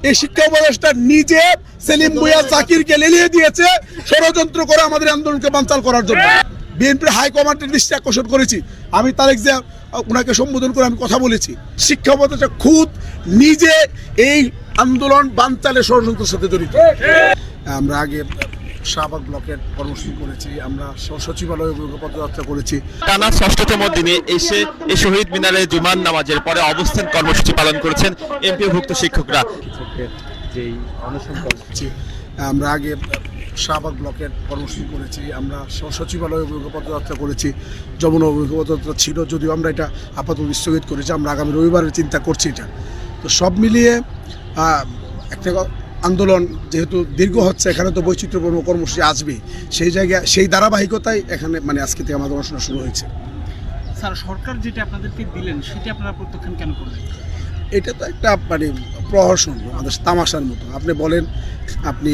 এই শিক্ষা উপদেষ্টা নিজে সেলিম ভুঁইয়া জাকিরকে লেলিয়ে দিয়েছে ষড়যন্ত্র করে আমাদের আন্দোলনকে বানচাল করার জন্য। বিএনপির হাইকমান্ডের দৃষ্টি আকর্ষণ করেছি। আমি তারেক জিয়া ওনাকে সম্বোধন করে আমি কথা বলেছি। শিক্ষা উপদেষ্টা খুদ নিজে এই আন্দোলন বানচালের ষড়যন্ত্রের সাথে জড়িত। আমরা আগে শাহবাগ ব্লকের কর্মসূচি করেছি, আমরা সচিবালয় পদযাত্রা করেছি। টানা ৬ষ্ঠতম দিনে এসে এই শহীদ মিনারে জুমার নামাজের পরে অবস্থান কর্মসূচি পালন করেছেন এমপিওভুক্ত শিক্ষকরা। আমরা আগে শাহবাগ ব্লকের কর্মসূচি করেছি, আমরা সচিবালয় পদযাত্রা করেছি। যমুনা পদযাত্রা ছিল, যদিও আমরা এটা আপাতত স্থগিত করেছি। আমরা আগামী রবিবারের চিন্তা করছি এটা। তো সব মিলিয়ে একটা আন্দোলন যেহেতু দীর্ঘ হচ্ছে, এখানে তো বৈচিত্র্যপূর্ণ কর্মসূচি আসবে, সেই জায়গায় সেই ধারাবাহিকতায় এখানে আজকে থেকে আমাদের অনুষ্ঠান শুরু হয়েছে। স্যার, সরকার যেটা আপনাদেরকে দিলেন সেটা আপনারা প্রত্যাখ্যান কেন করলেন? এটা তো একটা প্রহসন, আমাদের তামাশার মতো। আপনি বলেন, আপনি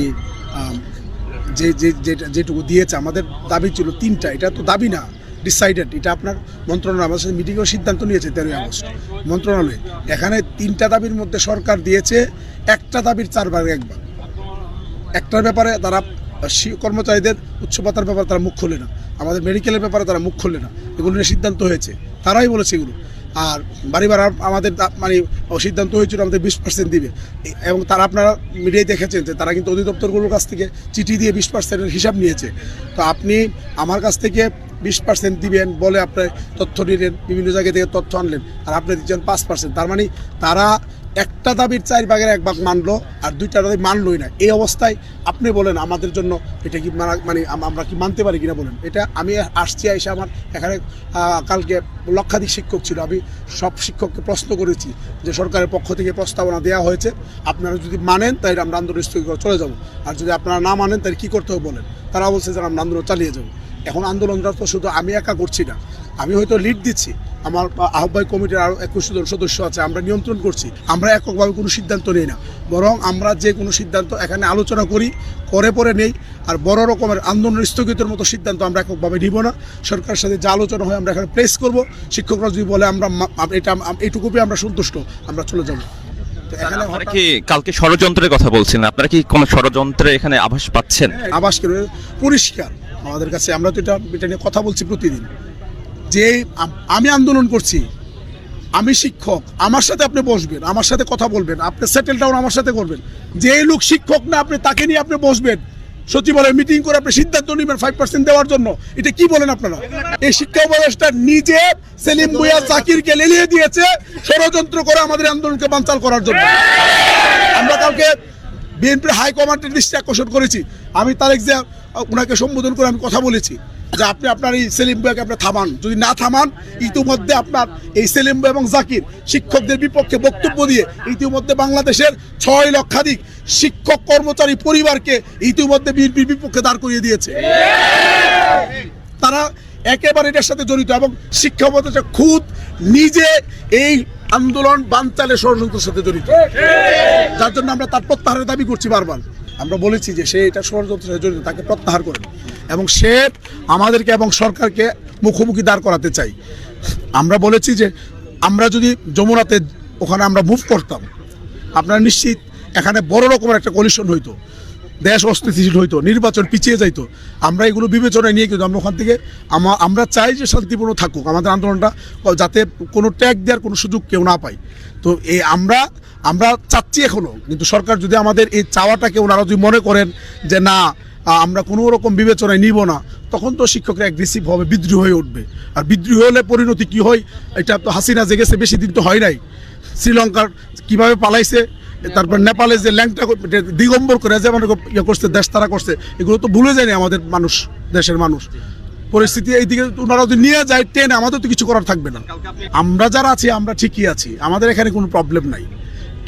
যেটুকু দিয়েছে, আমাদের দাবি ছিল 3টা। এটা তো দাবি না, ডিসাইডেড। এটা আপনার মন্ত্রণালয় আমাদের সাথে মিটিংয়েও সিদ্ধান্ত নিয়েছে 13ই আগস্ট মন্ত্রণালয়ে। এখানে 3টা দাবির মধ্যে সরকার দিয়েছে একটা দাবির 4 ভাগে 1 ভাগ। একটার ব্যাপারে তারা কর্মচারীদের উচ্চ ভাতার ব্যাপারে তারা মুখ খোলে না, আমাদের মেডিকেলের ব্যাপারে তারা মুখ খোলে না। এগুলো নিয়ে সিদ্ধান্ত হয়েছে, তারাই বলেছে এগুলো। আর বাড়ি ভাড়া আমাদের সিদ্ধান্ত হয়েছিল আমাদের 20% দিবে, এবং তারা আপনারা মিডিয়ায় দেখেছেন যে তারা কিন্তু অধিদপ্তরগুলোর কাছ থেকে চিঠি দিয়ে 20%-এর হিসাব নিয়েছে। তো আপনি আমার কাছ থেকে 20% দিবেন বলে আপনার তথ্য নিলেন, বিভিন্ন জায়গা থেকে তথ্য আনলেন, আর আপনি দিচ্ছেন 5%। তার মানে তারা একটা দাবির 4 ভাগের 1 ভাগ মানলো, আর 2টা দাবি মানলই না। এই অবস্থায় আপনি বলেন আমাদের জন্য এটা কি আমরা কি মানতে পারি কিনা বলেন? এটা আমি আসছি, এসে আমার এখানে কালকে লক্ষাধিক শিক্ষক ছিল। আমি সব শিক্ষককে প্রশ্ন করেছি যে সরকারের পক্ষ থেকে প্রস্তাবনা দেওয়া হয়েছে, আপনারা যদি মানেন তাহলে আমরা আন্দোলন স্থগিত করে চলে যাবো, আর যদি আপনারা না মানেন তাহলে কী করতে হবে বলেন। তারা বলছে যে আমরা আন্দোলন চালিয়ে যাবো। এখন আন্দোলনটা তো শুধু আমি একা করছি না, আমি হয়তো লিড দিচ্ছি, আমার আহ্বায়ক কমিটির আরও 21 জন সদস্য আছে, আমরা নিয়ন্ত্রণ করছি। আমরা এককভাবে কোনো সিদ্ধান্ত নিই না, বরং আমরা যে কোনো সিদ্ধান্ত এখানে আলোচনা করি, করে পরে নেই। আর বড় রকমের আন্দোলন স্থগিতের মতো সিদ্ধান্ত আমরা এককভাবে নিব না। সরকারের সাথে যে আলোচনা হয় আমরা এখানে প্লেস করব। শিক্ষকরা যদি বলে আমরা এটা এইটুকুই আমরা সন্তুষ্ট, আমরা চলে যাব। আপনারা কি কালকে ষড়যন্ত্রের কথা বলছেন? আপনারা কি কোনো ষড়যন্ত্রে এখানে আভাস পাচ্ছেন? আভাস করে পরিষ্কার আমাদের কাছে। আমরা তো এটা নিয়ে কথা বলছি প্রতিদিন, যে আমি আন্দোলন করছি, আমি শিক্ষক, আমার সাথে আপনি বসবেন, আমার সাথে কথা বলবেন, আপনি সেটেল ডাউন আমার সাথে করবেন। যে লোক শিক্ষক না, আপনি তাকে নিয়ে আপনি বসবেন, সচিবালয়ে মিটিং করে আপনি সিদ্ধান্ত নেবেন 5% দেওয়ার জন্য। এটা কি বলেন আপনারা? এই শিক্ষা উপদেষ্টা নিজে সেলিম ভুঁইয়া জাকিরকে লেলিয়ে দিয়েছে ষড়যন্ত্র করে আমাদের আন্দোলনকে বানচাল করার জন্য। আমরা কালকে বিএনপির হাইকমান্ডের দৃষ্টি আকর্ষণ করেছি। আমি তারেক জিয়া ওনাকে সম্বোধন করে আমি কথা বলেছি যে আপনি আপনার এই সেলিম ভুঁইয়াকে আপনি থামান, যদি না থামান ইতিমধ্যে আপনার এই সেলিম ভুঁইয়া এবং জাকির শিক্ষকদের বিপক্ষে বক্তব্য দিয়ে ইতিমধ্যে বাংলাদেশের 6 লক্ষাধিক শিক্ষক কর্মচারী পরিবারকে ইতিমধ্যে বিএনপির বিপক্ষে দাঁড় করিয়ে দিয়েছে। তারা একেবারে এটার সাথে জড়িত, এবং শিক্ষা উপদেষ্টা খুদ নিজে এই আন্দোলন বানচালের ষড়যন্ত্রের সাথে জড়িত, যার জন্য আমরা তার প্রত্যাহারের দাবি করছি বারবার। আমরা বলেছি যে সে এটা ষড়যন্ত্রের সাথে জড়িত, তাকে প্রত্যাহার করেন, এবং সে আমাদেরকে এবং সরকারকে মুখোমুখি দাঁড় করাতে চাই। আমরা বলেছি যে আমরা যদি যমুনাতে ওখানে আমরা মুভ করতাম, আপনারা নিশ্চিত এখানে বড় রকমের একটা কলিশন হইতো, দেশ অস্থিতিশীল হইতো, নির্বাচন পিছিয়ে যাইতো। আমরা এগুলো বিবেচনায় নিয়ে কিন্তু আমরা ওখান থেকে আমরা চাই যে শান্তিপূর্ণ থাকুক আমাদের আন্দোলনটা, যাতে কোনো ট্যাগ দেওয়ার কোনো সুযোগ কেউ না পায়। তো এই আমরা চাচ্ছি এখনও, কিন্তু সরকার যদি আমাদের এই চাওয়াটাকে ওনারা যদি মনে করেন যে না আমরা কোনো রকম বিবেচনায় নিব না, তখন তো শিক্ষকরা অ্যাগ্রেসিভ হবে, বিদ্রোহী হয়ে উঠবে। আর বিদ্রোহী হলে পরিণতি কী হয়, এটা তো হাসিনা জেগেছে, বেশি দিন তো হয় নাই। শ্রীলঙ্কার কীভাবে পালাইছে, তারপর নেপালে যে ল্যাংটা দিগম্বর করে যেমন ইয়ে করছে, দেশ তারা করছে, এগুলো তো ভুলে যায়নি আমাদের মানুষ, দেশের মানুষ। পরিস্থিতি এইদিকে ওনারা যদি নিয়ে যায় টেনে, আমাদের তো কিছু করার থাকবে না। আমরা যারা আছি আমরা ঠিকই আছি, আমাদের এখানে কোনো প্রবলেম নাই।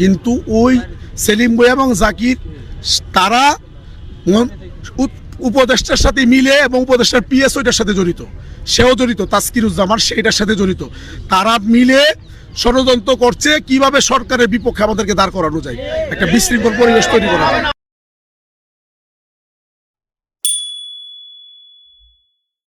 কিন্তু ওই সেলিম ভুঁইয়া এবং জাকির তারা উপদেষ্টার সাথে মিলে, এবং উপদেষ্টার পিএস ওইটার সাথে জড়িত, সেও জড়িত, তাসকিরুজ্জামান সেইটার সাথে জড়িত। তারা মিলে ষড়যন্ত্র করছে কিভাবে সরকারের বিপক্ষে আমাদেরকে দাঁড় করানো যায়, একটা বিশৃঙ্খল পরিবেশ তৈরি করা যায়।